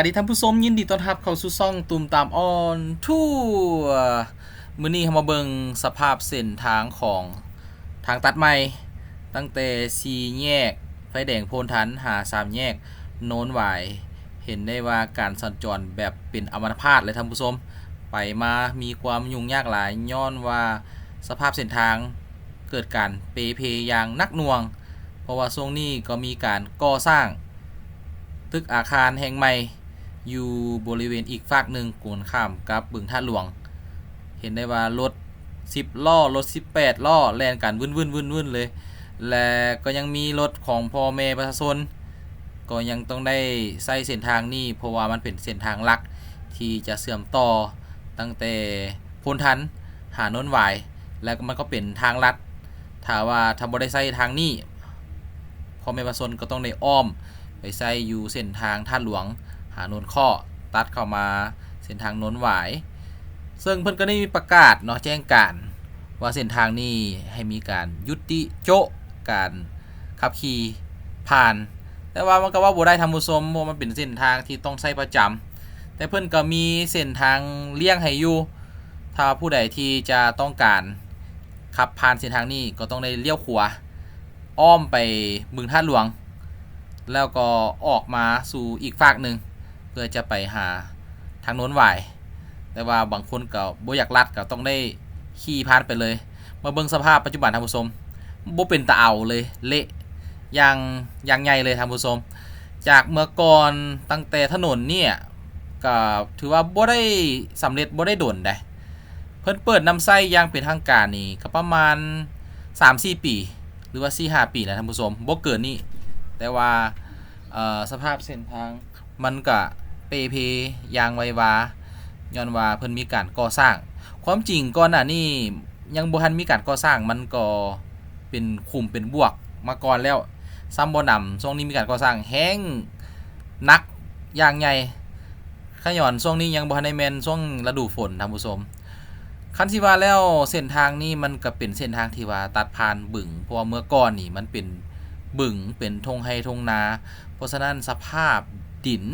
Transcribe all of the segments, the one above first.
ายดีท่านผู้ชมยินดีต้อนรับเข้าสู่ช่องตุ่มตามออนทั่วมื้อนี้เรามาเบิ่งสภาพเส้นทางของทางตัดใหม่ตั้งแต่4แยกไฟแดงโพนทันหา3แยกโน้นหวายเห็นได้ว่าการสัญจรแบบเป็นอัมพาตเลยท่านผู้ชมไปมามีความยุ่งยากหลายย้อนว่าสภาพเส้นทางเกิดการเปเพอย่างนักหน่วงเพราะว่าช่วงนี้ก็มีการก่อสร้างตึกอาคารแห่งใหม่อยู่บริเวณอีกฝากหนึ่งกวนข้ามกับบึงท่าหลวงเห็นได้ว่ารถ10ล้อรถ18ล้อแล่นกันวุ่นเลยและก็ยังมีรถของพ่อแม่ประชาชนก็ยังต้องได้ใช้เส้นทางนี้เพราะว่ามันเป็นเส้นทางหลักที่จะเชื่อมต่อตั้งแต่โพนทันหาโน้นหวายแล้วมันก็เป็นทางลัดถ้าบ่ได้ใช้ทางนี้พ่อแม่ประชาชนก็ต้องได้อ้อมไปใช้อยู่เส้นทางท่าหลวงหาโนนข้อตัดเข้ามาเส้นทางโน้นหวายซึ่งเพิ่นก็ได้มีประกาศเนาะแจ้งการว่าเส้นทางนี้ให้มีการยุติโจะการขับขี่ผ่านแต่ว่ามันก็ว่าบ่ได้ทำผู้ชมเพราะมันเป็นเส้นทางที่ต้องใช้ประจำแต่เพิ่นก็มีเส้นทางเลี่ยงให้อยู่ถ้าผู้ใดที่จะต้องการขับผ่านเส้นทางนี้ก็ต้องได้เลี้ยวขวาอ้อมไปบึงท่าหลวงแล้วก็ออกมาสู่อีกฝากหนึ่งเพื่อจะไปหาทางโน้นหวายแต่ว่าบางคนก็บ่อยากลัดก็ต้องได้ขี่ผ่านไปเลยมาเบิ่งสภาพปัจจุบันท่านผู้ชมบ่เป็นตาเอาเลยเละอย่างใหญ่เลยท่านผู้ชมจากเมื่อก่อนตั้งแต่ถนนเนี่ยก็ถือว่าบ่ได้สำเร็จบ่ได้โดนได้เพิ่นเปิดน้ำไส้อย่างเป็นทางการนี่ก็ประมาณ 3-4 ปีหรือว่า 4-5 ปีนะท่านผู้ชมบ่เกินนี้แต่ว่าสภาพเส้นทางมันก็เปเพอย่างไววาย้อนว่าเพิ่นมีการก่อสร้างความจริงก่อนหน้านี้ยังบ่ทันมีการก่อสร้างมันก็เป็นขุมเป็นบวกมาก่อนแล้วซ้ำบ่นำช่วงนี้มีการก่อสร้างแฮงนักอย่างใหญ่ขย้อนช่วงนี้ยังบ่ทันได้แม่นช่วงฤดูฝนท่านผู้ชมคันสิว่าแล้วเส้นทางนี้มันก็เป็นเส้นทางที่ว่าตัดผ่านบึงเพราะว่าเมื่อก่อนนี่มันเป็นบึงเป็นทงไฮทงนาเพราะฉะนั้นสภาพดิน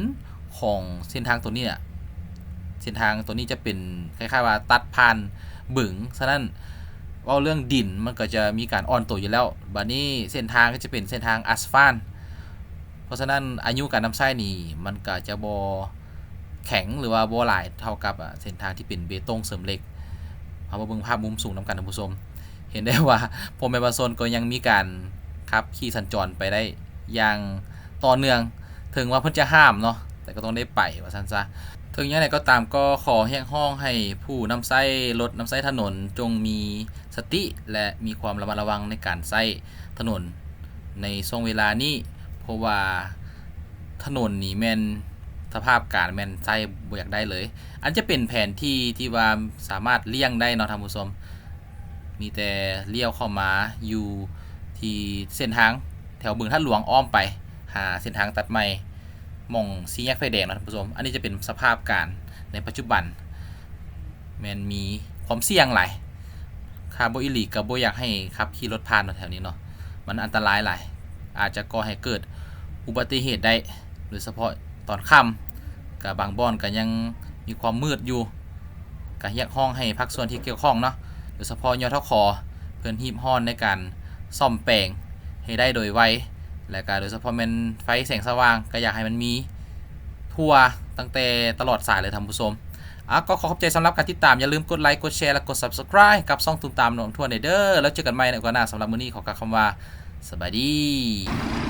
ของเส้นทางตัวนี้เนี่ยเส้นทางตัวนี้จะเป็นคล้ายๆว่าตัดผ่านบึงฉะนั้นว่าเรื่องดินมันก็จะมีการอ่อนตัวอยู่แล้วบัดนี้เส้นทางก็จะเป็นเส้นทางอัสฟัลต์เพราะฉะนั้นอายุการนำใช้นี่มันก็จะบ่แข็งหรือว่าบ่หลายเท่ากับเส้นทางที่เป็นเบตงเสริมเหล็กเอามาเบิ่งภาพมุมสูงนำกันท่านผู้ชมเห็นได้ว่าพ่อแม่ประชาชนก็ยังมีการขับขี่สัญจรไปได้อย่างต่อเนื่องถึงว่าเพิ่นจะห้ามเนาะแต่ก็ต้องได้ไปว่าซั่นซะถึงอย่างไรก็ตามก็ขอแร้งร้องให้ผู้นำใช้รถนำใช้ถนนจงมีสติและมีความระมัดระวังในการใช้ถนนในช่วงเวลานี้เพราะว่าถนนนี่แม่นสภาพการแม่นใช้บ่อยากได้เลยอันจะเป็นแผนที่ว่าสามารถเลี่ยงได้เนาะท่านผู้ชมมีแต่เลี้ยวเข้ามาอยู่ที่เส้นทางแถวบึงท่าหลวงอ้อมไปหาเส้นทางตัดใหม่มอง4แยกไฟแดงนะท่านผู้ชมอันนี้จะเป็นสภาพการในปัจจุบันแม่นมีความเสี่ยงหลายคาร์โบอิลีกก็บ่อยากให้ขับขี่รถผ่านแถวนี้เนาะมันอันตรายหลายอาจจะก่อให้เกิดอุบัติเหตุได้โดยเฉพาะตอนค่ำกับบางบ่อนก็ยังมีความมืดอยู่ก็เรียกร้องให้ภาคส่วนที่เกี่ยวข้องเนาะโดยเฉพาะยทค.เพิ่นรีบร้อนในการซ่อมแปลงให้ได้โดยไวและก็โดยเฉพาะแม่นไฟแสงสว่างก็อยากให้มันมีทั่วตั้งแต่ตลอดสายเลยท่านผู้ชมก็ขอบใจสำหรับการติดตามอย่าลืมกดไลค์กดแชร์และกด Subscribe กับช่องตุ่มตามหนองทั่วเด้อแล้วเจอกันใหม่ในโอกาสหน้าสำหรับมื้อนี้ขอกล่าวคำว่าสวัสดี